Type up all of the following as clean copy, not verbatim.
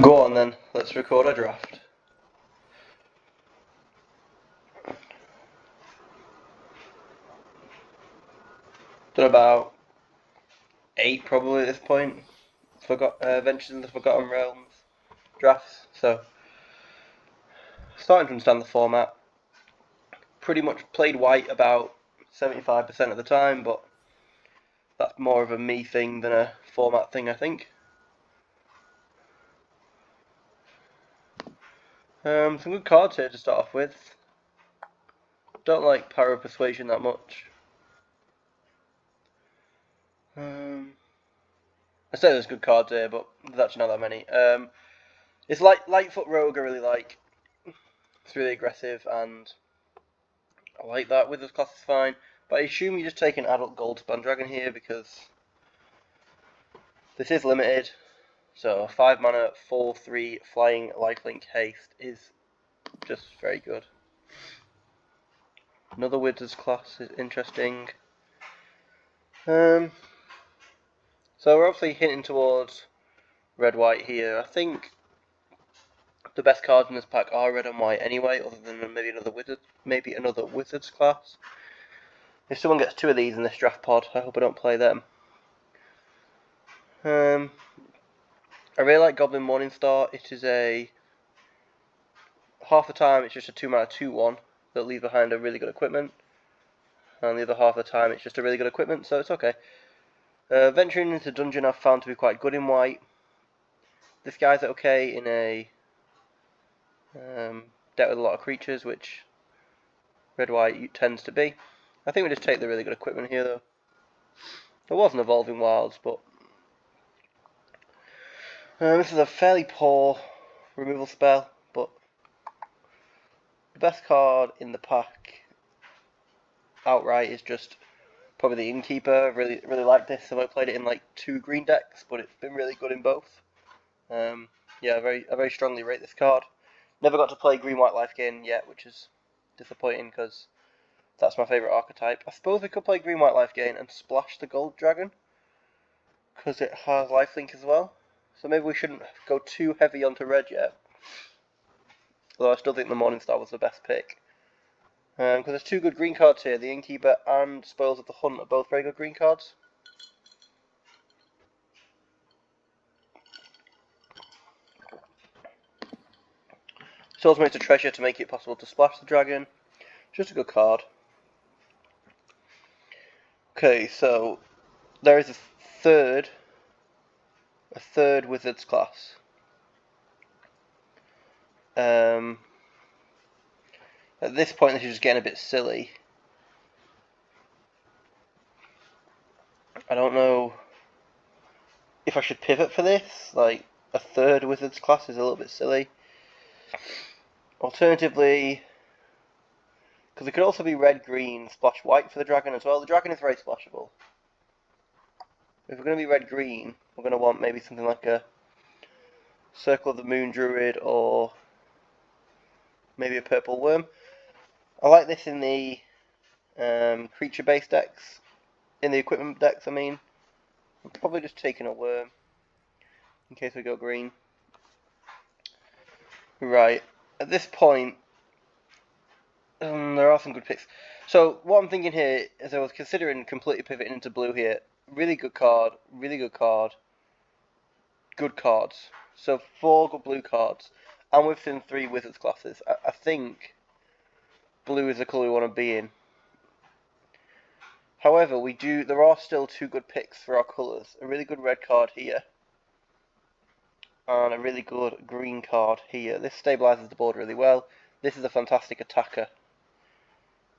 Go on then, let's record a draft. Done about 8 probably at this point. Ventures in the Forgotten Realms drafts, so starting to understand the format. Pretty much played white about 75% of the time, but that's more of a me thing than a format thing, I think. Some good cards here to start off with. Don't like Power of Persuasion that much. I say there's good cards here, but there's actually not that many. It's like Lightfoot Rogue I really like. It's really aggressive, and I like that. Wizard's class is fine, but I assume you just take an adult Goldspan Dragon here because this is limited. So 5 mana, 4/3 flying lifelink haste is just very good. Another Wizard's class is interesting. So we're obviously hinting towards red-white here. I think the best cards in this pack are red and white anyway, other than maybe another Wizard's class. If someone gets 2 of these in this draft pod, I hope I don't play them. I really like Goblin Morningstar. It is half the time it's just a 2 mana 2/1 that leaves behind a really good equipment, and the other half of the time it's just a really good equipment, so it's okay. Venturing into Dungeon I've found to be quite good in white. This guy's okay in a deck with a lot of creatures, which red-white tends to be. I think we just take the really good equipment here though. There was an Evolving Wilds, but this is a fairly poor removal spell, but the best card in the pack outright is just probably the Innkeeper. Really like this. I've played it in like 2 green decks, but it's been really good in both. Yeah, I very strongly rate this card. Never got to play Green-White Life Gain yet, which is disappointing because that's my favourite archetype. I suppose we could play Green-White Life Gain and splash the Gold Dragon because it has lifelink as well. So maybe we shouldn't go too heavy onto red yet. Although I still think the Morningstar was the best pick. Because there's 2 good green cards here. The Innkeeper and Spoils of the Hunt are both very good green cards. Soulsmate's a treasure to make it possible to splash the dragon. Just a good card. Okay, so there is a third Wizard's class. At this point, this is just getting a bit silly. I don't know if I should pivot for this. Like, a third Wizard's class is a little bit silly. Alternatively, because it could also be red-green, splash white for the dragon as well. The dragon is very splashable. If we're going to be red-green, we're going to want maybe something like a Circle of the Moon Druid or maybe a Purple Worm. I like this in the creature-based decks. In the equipment decks, I mean. I'm probably just taking a Worm in case we go green. Right, at this point, there are some good picks. So what I'm thinking here is I was considering completely pivoting into blue here. Really good card, good cards. So 4 good blue cards, and within 3 Wizards classes. I think blue is the colour we want to be in. However, there are still 2 good picks for our colours. A really good red card here, and a really good green card here. This stabilises the board really well. This is a fantastic attacker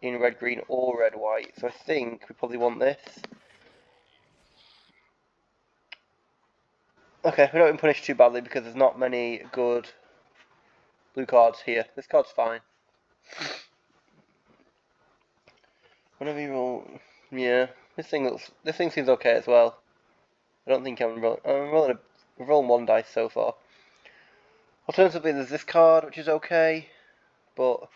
in red, green, or red, white. So I think we probably want this. Okay, we don't even punish too badly because there's not many good blue cards here. This card's fine. Whenever you roll, yeah, this thing seems okay as well. I don't think I'm rolling 1 dice so far. Alternatively, there's this card which is okay, but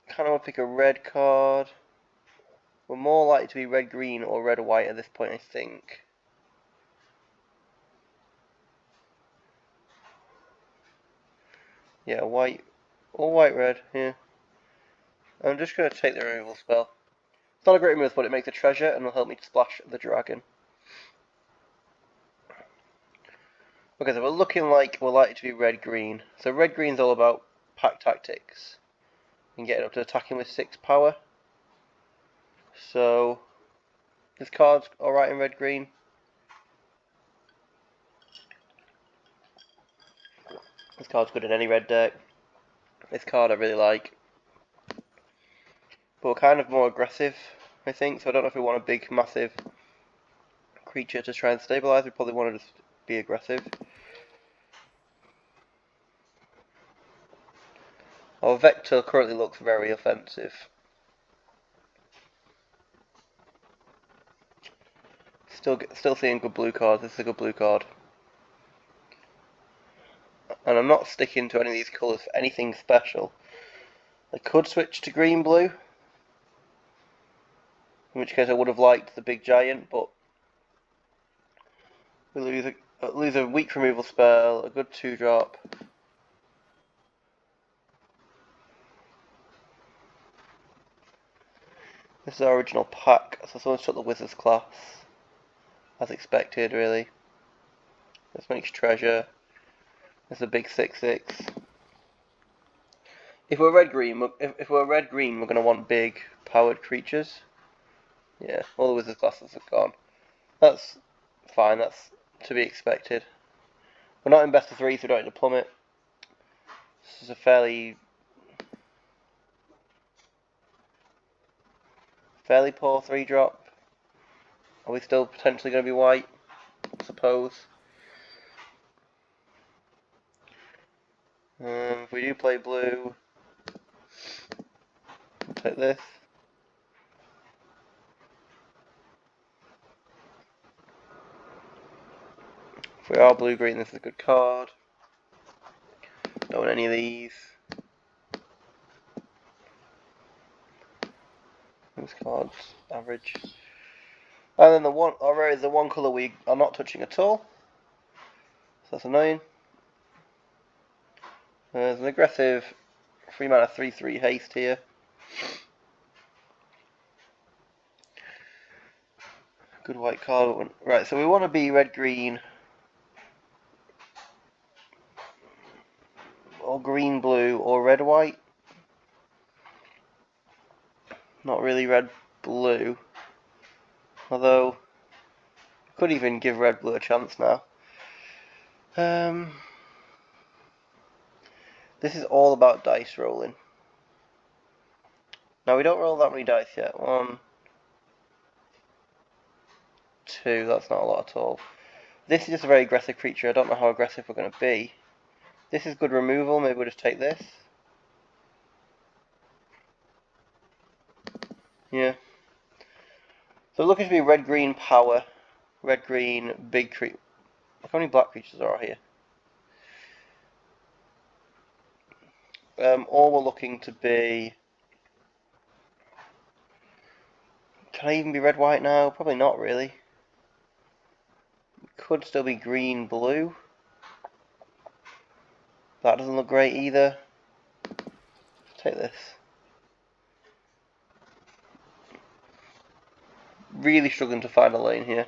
kind of want to pick a red card. We're more likely to be red-green or red-white at this point, I think. Yeah, white. Or white red, yeah. I'm just going to take the removal spell. It's not a great move, but it makes a treasure and will help me to splash the dragon. Okay, so we're looking like we're likely to be red-green. So red-green's all about pack tactics and getting up to attacking with 6 power. So this card's alright in red-green. This card's good in any red deck. This card I really like. But we're kind of more aggressive, I think, so I don't know if we want a big, massive creature to try and stabilize. We probably want to just be aggressive. Our Vector currently looks very offensive. Still seeing good blue cards. This is a good blue card. And I'm not sticking to any of these colours for anything special. I could switch to green-blue, in which case I would have liked the big giant, but we lose a weak removal spell, a good 2-drop. This is our original pack, so someone's took the Wizard's class, as expected, really. This makes treasure. This is a big 6/6. If we're red-green, we're going to want big, powered creatures. Yeah, all the Wizard's classes have gone. That's fine, that's to be expected. We're not in best of 3, so we don't need to plummet. This is a fairly poor 3-drop. Are we still potentially going to be white? I suppose. If we do play blue, we'll take this. If we are blue-green, this is a good card. Don't want any of these. This card's average. And then the one colour we are not touching at all. So that's annoying. There's an aggressive 3-mana 3/3 haste here. Good white card. Right, so we want to be red-green. Or green-blue or red-white. Not really red-blue. Although, could even give red-blue a chance now. This is all about dice rolling. Now we don't roll that many dice yet. 1, 2, that's not a lot at all. This is just a very aggressive creature. I don't know how aggressive we're going to be. This is good removal. Maybe we'll just take this. Yeah. So looking to be red-green power. Red-green big creature. Look how many black creatures there are here. Or we're looking to be... Can I even be red-white now? Probably not really. Could still be green-blue. That doesn't look great either. Let's take this. Really struggling to find a lane here.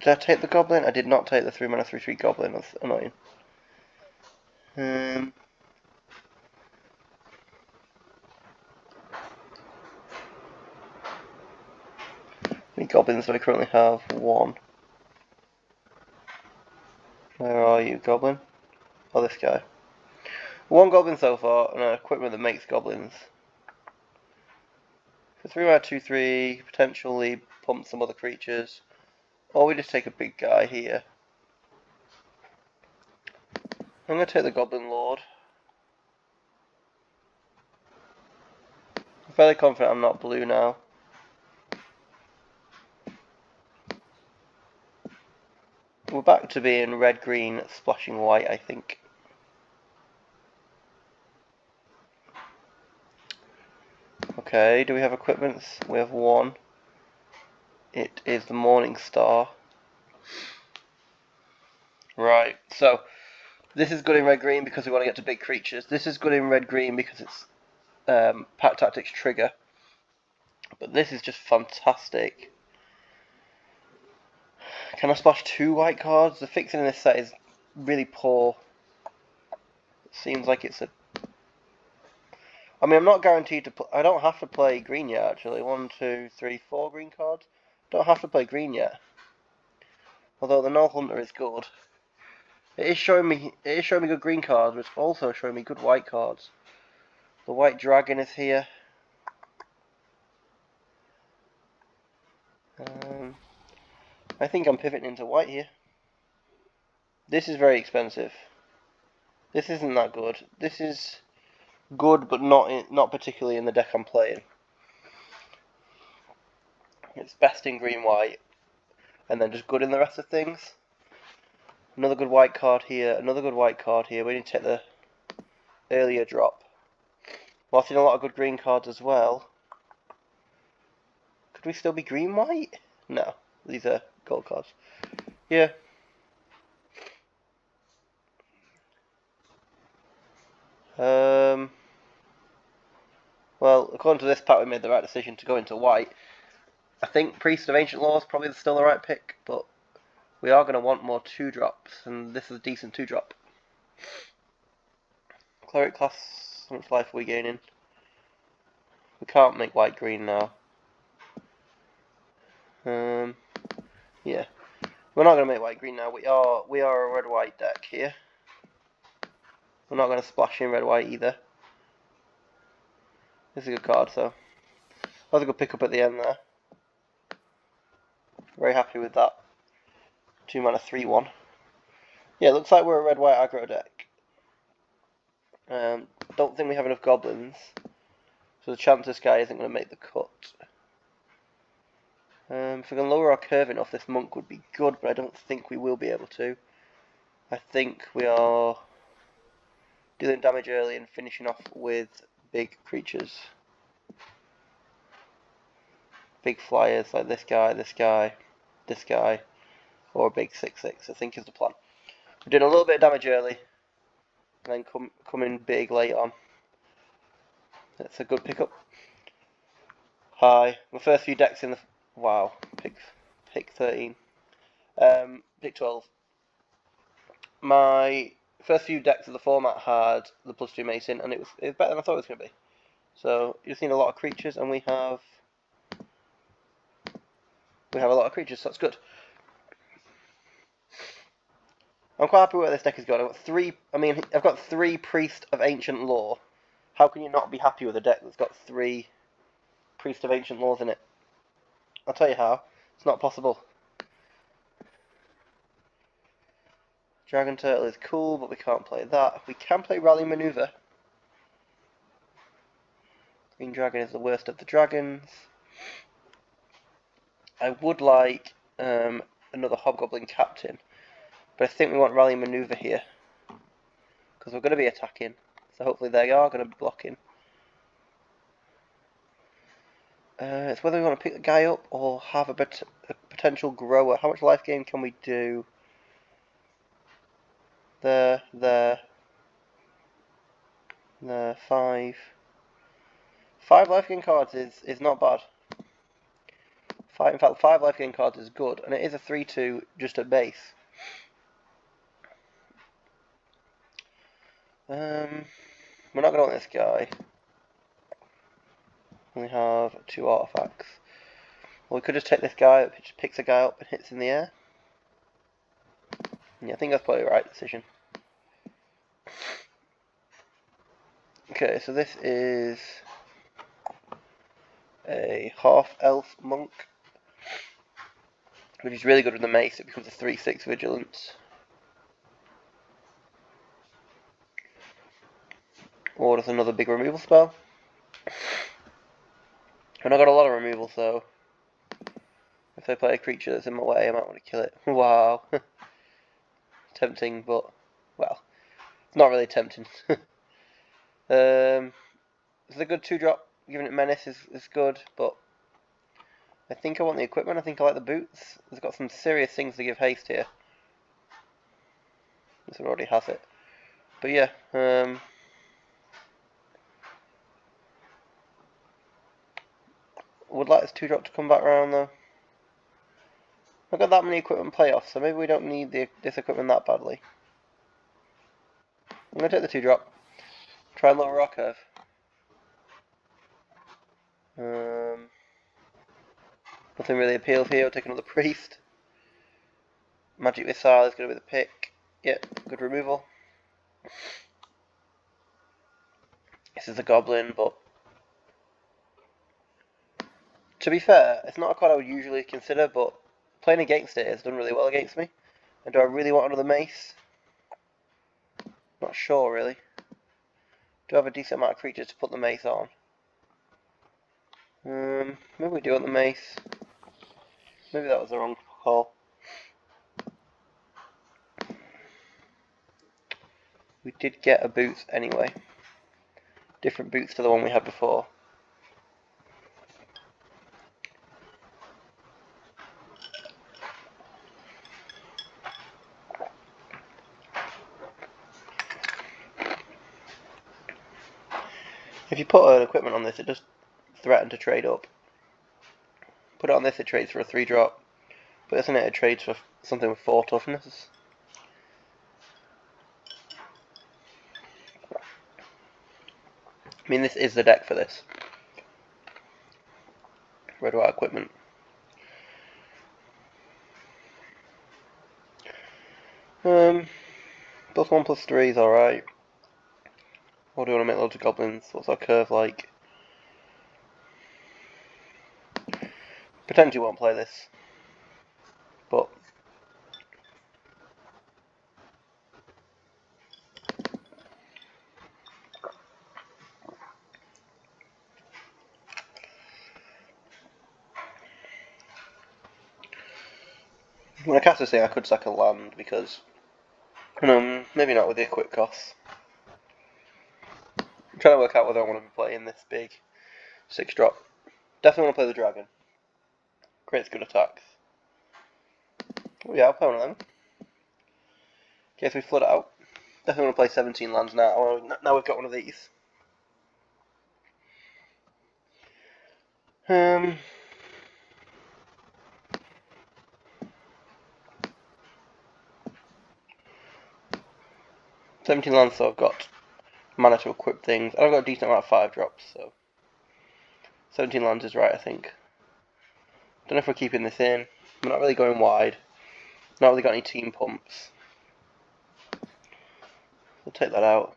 Did I take the goblin? I did not take the 3-mana 3/3 goblin. That's annoying. How many goblins do I currently have? 1. Where are you, goblin? Oh, this guy. 1 goblin so far, and an equipment that makes goblins. So 3-mana 2/3, potentially pump some other creatures. Or we just take a big guy here. I'm going to take the Goblin Lord. I'm fairly confident I'm not blue now. We're back to being red, green, splashing white, I think. Okay, do we have equipments? We have 1. It is the Morning Star. Right, so this is good in red-green because we want to get to big creatures. This is good in red-green because it's Pack Tactics trigger. But this is just fantastic. Can I splash 2 white cards? The fixing in this set is really poor. It seems like it's a... I mean, I'm not guaranteed to... I don't have to play green yet, actually. 1, 2, 3, 4 green cards. Don't have to play green yet. Although the Null Hunter is good. It is showing me good green cards, but it's also showing me good white cards. The White Dragon is here. I think I'm pivoting into white here. This is very expensive. This isn't that good. This is good, but not particularly in the deck I'm playing. It's best in green-white, and then just good in the rest of things. Another good white card here, another good white card here. We need to take the earlier drop. Whilst in a lot of good green cards as well. Could we still be green-white? No, these are gold cards. Yeah. Well, according to this pack, we made the right decision to go into white. I think Priest of Ancient Law is probably still the right pick, but we are going to want more 2-drops, and this is a decent 2-drop. Cleric class, how much life are we gaining? We can't make white-green now. Yeah. We're not going to make white-green now. We are a red-white deck here. We're not going to splash in red-white either. This is a good card, so that was a good pick up at the end there. Very happy with that. 2 mana 3/1. Yeah, it looks like we're a red-white aggro deck. Don't think we have enough goblins, so the chance this guy isn't going to make the cut. If we can lower our curve enough, this monk would be good, but I don't think we will be able to. I think we are dealing damage early and finishing off with big creatures. Big flyers like this guy, this guy, this guy, or a big 6/6, I think is the plan. We're doing a little bit of damage early, and then come in big late on. That's a good pickup. Hi, my first few decks in the... Wow, pick 13. Pick 12. My first few decks of the format had the +2 Mason, and it was better than I thought it was going to be. So you've seen a lot of creatures, and we have a lot of creatures, so that's good. I'm quite happy with where this deck is going. I've got 3 Priest of Ancient Law. How can you not be happy with a deck that's got 3 Priest of Ancient Laws in it? I'll tell you how. It's not possible. Dragon Turtle is cool, but we can't play that. We can play Rally Maneuver. Green Dragon is the worst of the dragons. I would like another Hobgoblin Captain, but I think we want Rally Maneuver here, because we're going to be attacking, so hopefully they are going to be blocking. It's whether we want to pick the guy up or have a potential grower. How much life gain can we do? There, 5. 5 life gain cards is not bad. In fact, 5 life gain cards is good, and it is a 3/2 just at base. We're not going to want this guy. We have 2 artifacts. Well, we could just take this guy that just picks a guy up and hits in the air. Yeah, I think that's probably the right decision. Okay, so this is a half-elf monk, which is really good with the mace. It becomes a 3/6 vigilance. Or does another big removal spell. And I've got a lot of removal, so if they play a creature that's in my way, I might want to kill it. Wow. Tempting, but, well, it's not really tempting. It's a good 2-drop. Giving it Menace is good, but I think I want the equipment. I think I like the boots. It's got some serious things to give haste here. This one already has it. But yeah, would like this 2-drop to come back around though. I've got that many equipment playoffs, so maybe we don't need this equipment that badly. I'm going to take the 2-drop. Try and lower our curve. Nothing really appeals here. I'll take another priest. Magic missile is going to be the pick. Yep, good removal. This is a goblin, but to be fair, it's not a card I would usually consider, but playing against it has done really well against me. And do I really want another mace? Not sure, really. Do I have a decent amount of creatures to put the mace on? Maybe we do want the mace. Maybe that was the wrong call. We did get a boots anyway. Different boots to the one we had before. If you put an equipment on this, it does threaten to trade up. Put it on this, it trades for a 3-drop. But isn't it, it trades for something with 4 toughness? I mean, this is the deck for this. Red white equipment. +1/+3 is alright. Or do we want to make loads of goblins? What's our curve like? Potentially won't play this. But when I cast this thing, I could sack a land because, maybe not with the equip costs. I'm trying to work out whether I want to be playing this big 6-drop. Definitely want to play the dragon. Creates good attacks. Oh yeah, I'll play one of them. In case we flood it out. Definitely want to play 17 lands now. Now we've got one of these. 17 lands, so I've got mana to equip things. And I've got a decent amount of 5-drops, so 17 lands is right, I think. Don't know if we're keeping this in. We're not really going wide. Not really got any team pumps. We'll take that out.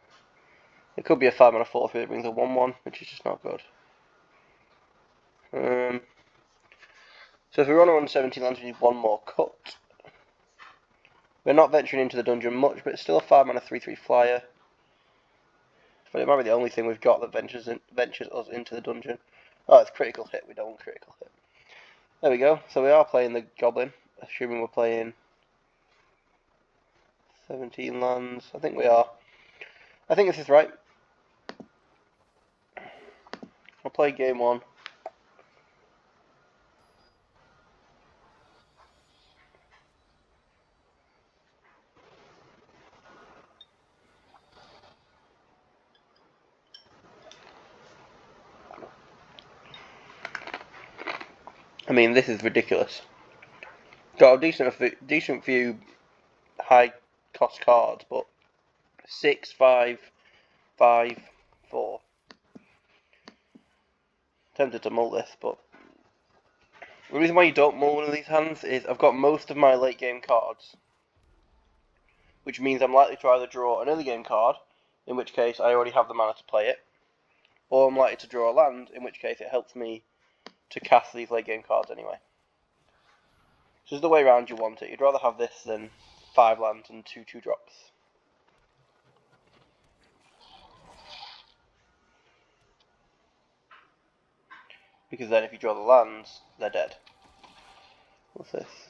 It could be a 5-mana 4-3 that brings a 1/1, which is just not good. So if we run on 17 lands, we need one more cut. We're not venturing into the dungeon much, but it's still a 5-mana 3/3 flyer. But it might be the only thing we've got that ventures us into the dungeon. Oh, it's critical hit. We don't want critical hit. There we go. So we are playing the goblin, assuming we're playing 17 lands. I think we are. I think this is right. I'll play game 1. I mean, this is ridiculous. Got a decent few high cost cards, but 6, 5, 5, 4. Tempted to mull this, but the reason why you don't mull one of these hands is I've got most of my late game cards, which means I'm likely to either draw an early game card, in which case I already have the mana to play it, or I'm likely to draw a land, in which case it helps me to cast these late game cards anyway. So this is the way around you want it. You'd rather have this than 5 lands and 2 2-drops. Because then if you draw the lands, they're dead. What's this?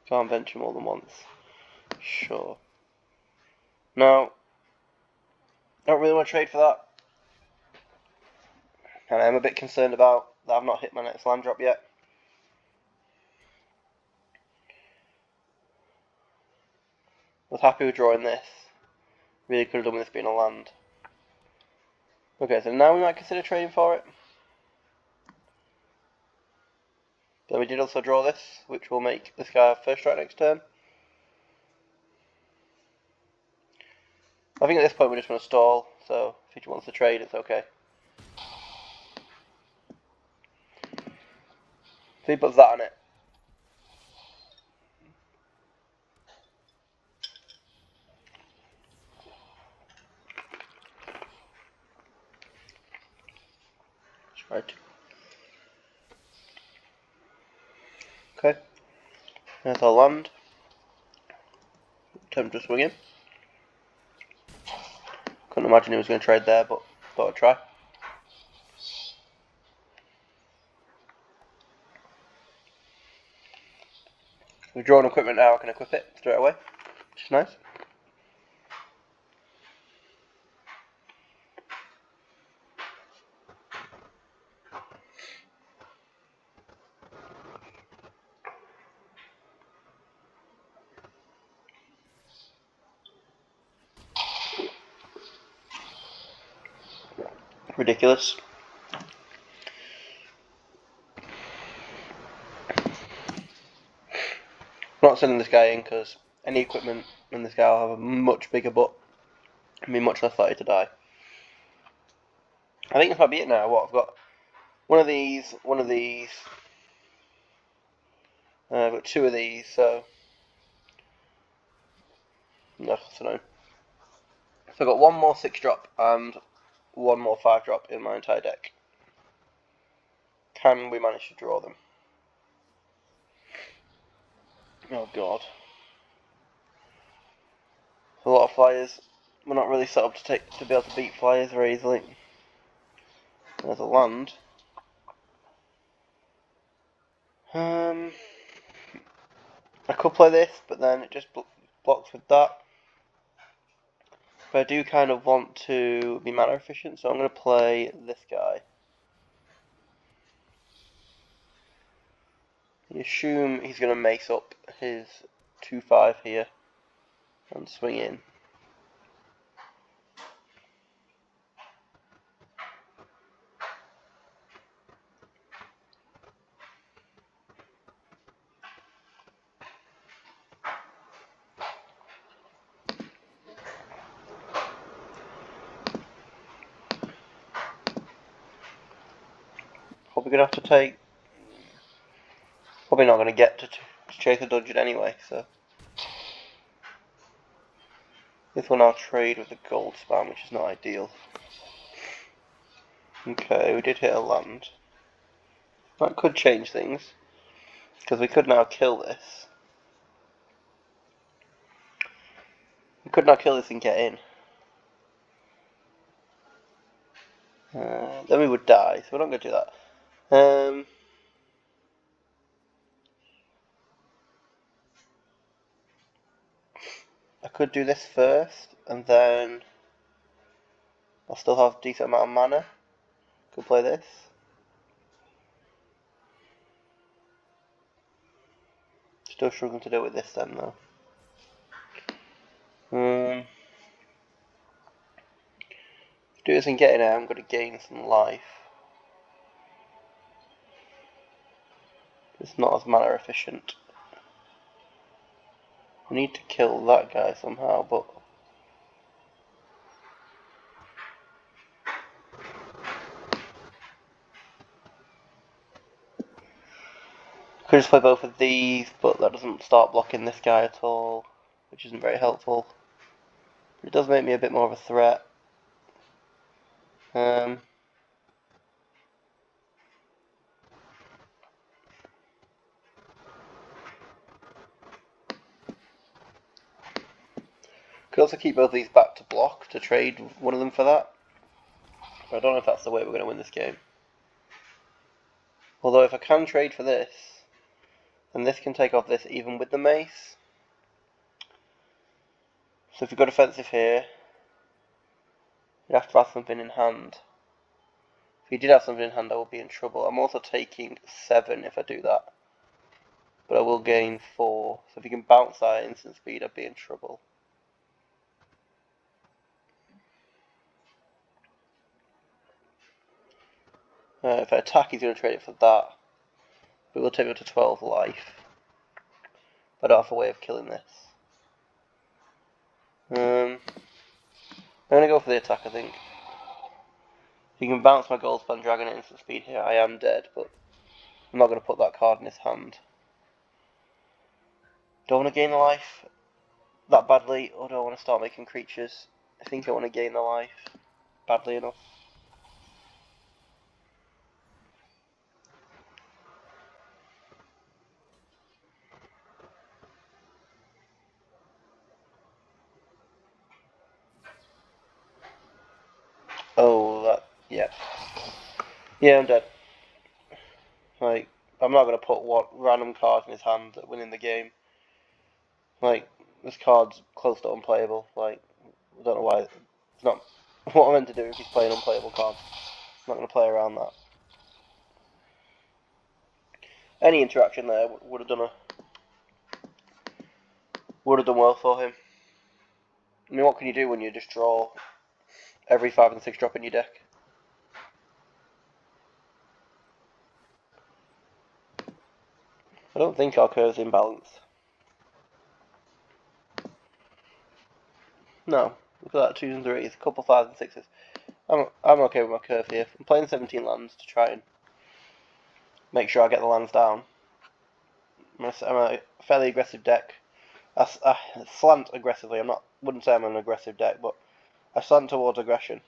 Can't venture more than once. Sure. Now, I don't really want to trade for that. And I'm a bit concerned about that I've not hit my next land drop yet. Was happy with drawing this. Really could have done with this being a land. Okay, so now we might consider trading for it. Then we did also draw this, which will make this guy have first strike next turn. I think at this point we're just going to stall, so if he wants to trade, it's okay. So he puts that on it. Right. Okay. There's our land. Attempt to swing in. Couldn't imagine he was going to trade there, but thought I'd try. We've drawn equipment now, I can equip it straight away, which is nice. Ridiculous. I'm not sending this guy in because any equipment in this guy will have a much bigger butt and be much less likely to die. I think this might be it now. What, I've got one of these, I've got two of these, so no, I don't know. So I've got one more 6-drop and one more 5-drop in my entire deck. Can we manage to draw them? Oh god. A lot of flyers. We're not really set up to be able to beat flyers very easily. There's a land. I could play this, but then it just blocks with that. But I do kind of want to be mana efficient, so I'm going to play this guy. You assume he's going to mace up his 2/5 here and swing in. Probably going to have to take... Probably not going to get to chase a dungeon anyway, so... This one I'll trade with the gold spam, which is not ideal. Okay, we did hit a land. That could change things, because we could now kill this. We could now kill this and get in. Then we would die, so we're not going to do that. I could do this first, and then I'll still have a decent amount of mana. Could play this. Still struggling to deal with this then though. Do this and get in there, I'm going to gain some life. It's not as mana efficient. I need to kill that guy somehow, but... Could just play both of these, but that doesn't start blocking this guy at all, which isn't very helpful. But it does make me a bit more of a threat. Could also keep both of these back to block to trade one of them for that. But I don't know if that's the way we're going to win this game. Although if I can trade for this, then this can take off this even with the mace. So if you've got defensive here, you'd have to have something in hand. If you did have something in hand, I will be in trouble. I'm also taking 7 if I do that. But I will gain 4. So if you can bounce that at instant speed, I'd be in trouble. If I attack, he's going to trade it for that. But it will take me up to 12 life. But I don't have a way of killing this. I'm going to go for the attack, I think. He can bounce my Goldspan Dragon at instant speed here. I am dead, but I'm not going to put that card in his hand. Don't want to gain the life that badly, or do I want to start making creatures? I think I want to gain the life badly enough. Oh, yeah. Yeah, I'm dead. Like, I'm not going to put what random cards in his hand that win in the game. Like, this card's close to unplayable. Like, I don't know why. It's not what I'm meant to do if he's playing unplayable cards. I'm not going to play around that. Any interaction there would have done well for him. I mean, what can you do when you just draw every 5 and 6 drop in your deck? I don't think our curve's in balance. No, look at that, 2s and 3s, a couple 5s and 6s. I'm okay with my curve here. I'm playing 17 lands to try and make sure I get the lands down. I'm a fairly aggressive deck. I slant aggressively. Wouldn't say I'm an aggressive deck, but I slant towards aggression.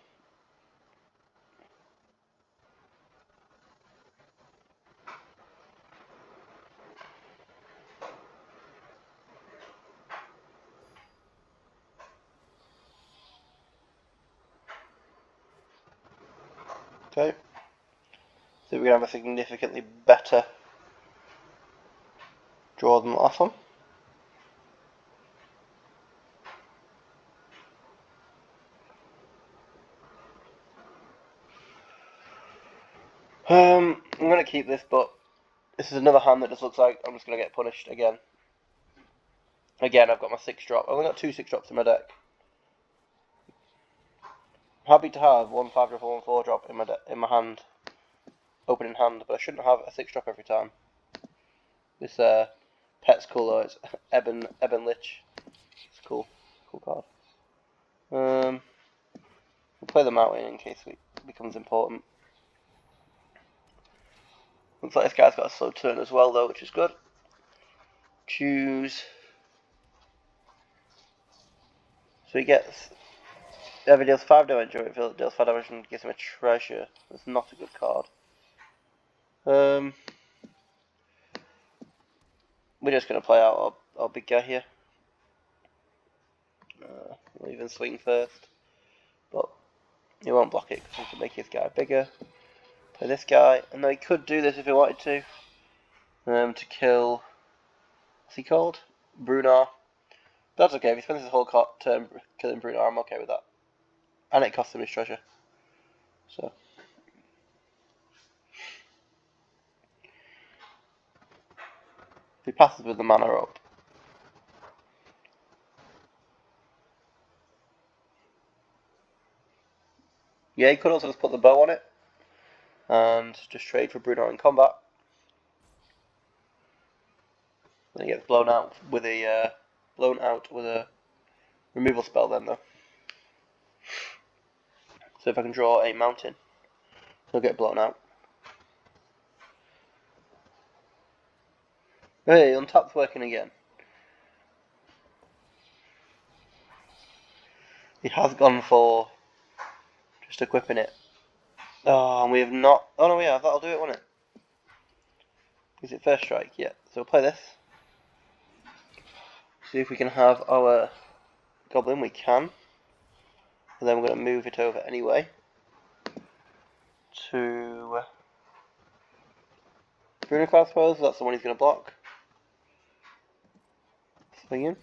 Okay. So we're going to have a significantly better draw than the last one. I'm going to keep this, but this is another hand that just looks like I'm just going to get punished again. Again, I've got my 6 drop. I've only got 2 6 drops in my deck. I'm happy to have 1 5 drop or 1 4 drop in my hand, opening hand, but I shouldn't have a 6 drop every time. This pet's cool though. It's Ebon Lich. It's cool card. We'll play the mountain in case it becomes important. Looks like this guy's got a slow turn as well though, which is good. Choose. So he gets. If he deals 5 damage, or if he deals 5 damage and gives him a treasure, that's not a good card. We're just going to play out our big guy here. We'll even swing first. But he won't block it because he can make his guy bigger. Play this guy, and then he could do this if he wanted to. To kill. What's he called? Brunar. That's okay. If he spends his whole turn killing Brunar, I'm okay with that. And it costs him his treasure. So. If he passes with the mana up. Yeah, he could also just put the bow on it. And just trade for Brunar in combat. Then he gets blown out with a removal spell then though. So if I can draw a mountain, he'll get blown out. Hey, untap's working again. He has gone for just equipping it. Oh, and we have not. Oh no, we have. That'll do it, won't it? Is it first strike? Yeah. So we'll play this. See if we can have our goblin. We can. And then we're going to move it over anyway to Bruno, I suppose. That's the one he's going to block. Swinging.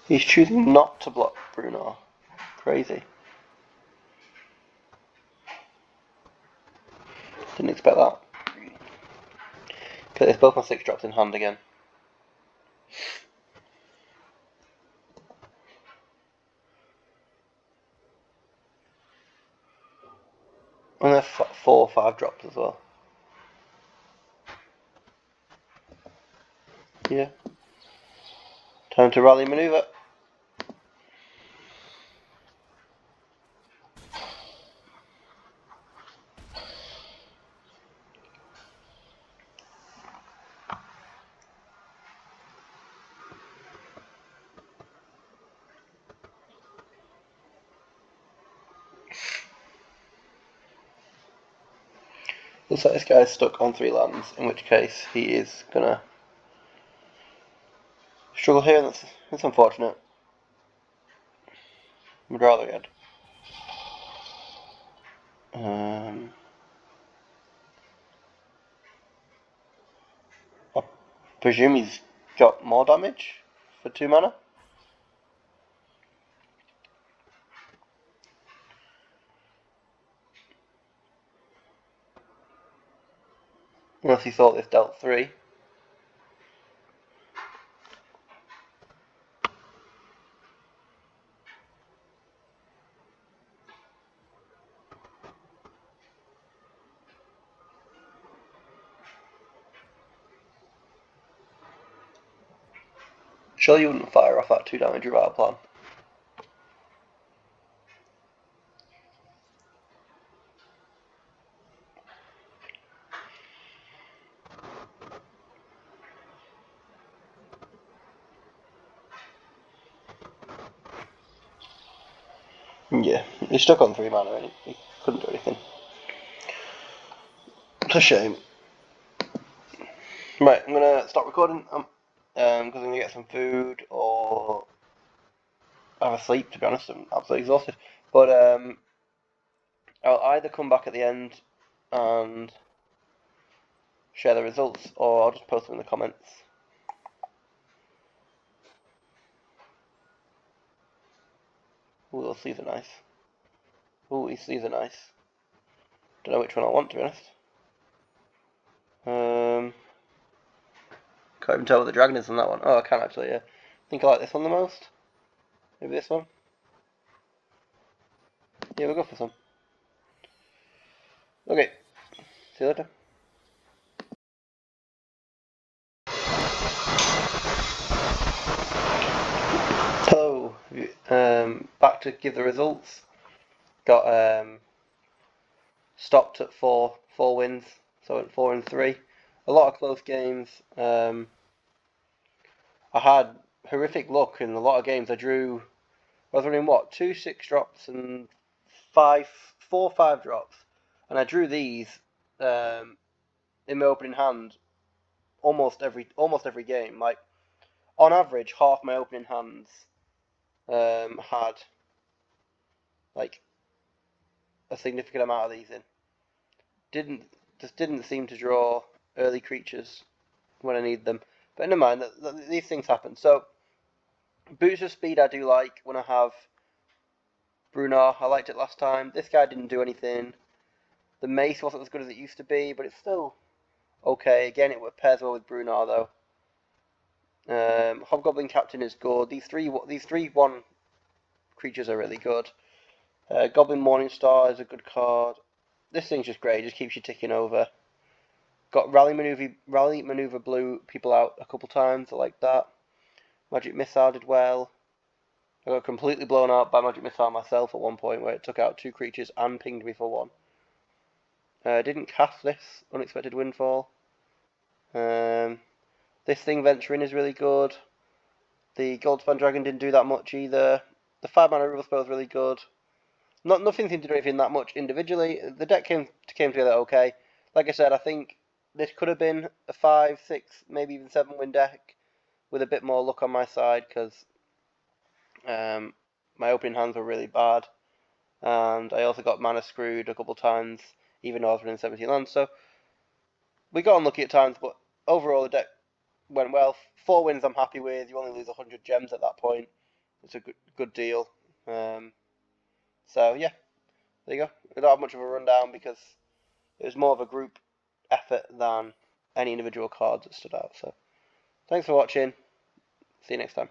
He's choosing not to block Bruno. Crazy. Didn't expect that. Okay, there's both my 6 drops in hand again. And there's 4 or 5 drops as well. Yeah. Time to rally manoeuvre. Looks like this guy's stuck on 3 lands, in which case he is gonna struggle here, and that's unfortunate. I'd rather he had. I presume he's got more damage for 2 mana. Unless he thought this dealt 3. Surely you wouldn't fire off that 2 damage without a plan. Yeah, he's stuck on 3 mana and he couldn't do anything. It's a shame. Right, I'm gonna stop recording because I'm gonna get some food or have a sleep. To be honest, I'm absolutely exhausted. But I'll either come back at the end and share the results, or I'll just post them in the comments. Ooh, those sleeves are nice. Ooh, these sleeves are nice. Don't know which one I want, to be honest. Can't even tell what the dragon is on that one. Oh, I can actually, yeah. I think I like this one the most. Maybe this one. Yeah, we'll go for some. Okay, see you later. Hello, back to give the results. Got stopped at four wins, so at 4 and 3. A lot of close games. I had horrific luck in a lot of games. I was running what, 2 6 drops and 4 5 drops, and I drew these in my opening hand almost every game. Like on average, half my opening hands had like a significant amount of these in. Didn't seem to draw early creatures when I need them. But never mind, these things happen. So boots of speed I do like when I have Brunar. I liked it last time. This guy didn't do anything. The mace wasn't as good as it used to be, but it's still okay. Again, it pairs well with Brunar though. Hobgoblin Captain is good. These three 1 creatures are really good. Goblin Morningstar is a good card. This thing's just great. It just keeps you ticking over. Got Rally Maneuver blew people out a couple times. I like that. Magic Missile did well. I got completely blown out by Magic Missile myself at one point where it took out 2 creatures and pinged me for 1. Didn't cast this Unexpected Windfall. This thing Venture In is really good. The Goldspan Dragon didn't do that much either. The 5 mana Removal Spell is really good. Nothing seemed to do anything that much individually. The deck came together okay. Like I said, I think this could have been a 5, 6, maybe even 7 win deck with a bit more luck on my side because my opening hands were really bad, and I also got mana screwed a couple times, even though I was running 17 lands. So we got unlucky at times, but overall the deck went well. 4 wins I'm happy with. You only lose 100 gems at that point. it's a good deal. So yeah, there you go. We don't have much of a rundown because it was more of a group effort than any individual cards that stood out. So thanks for watching. See you next time.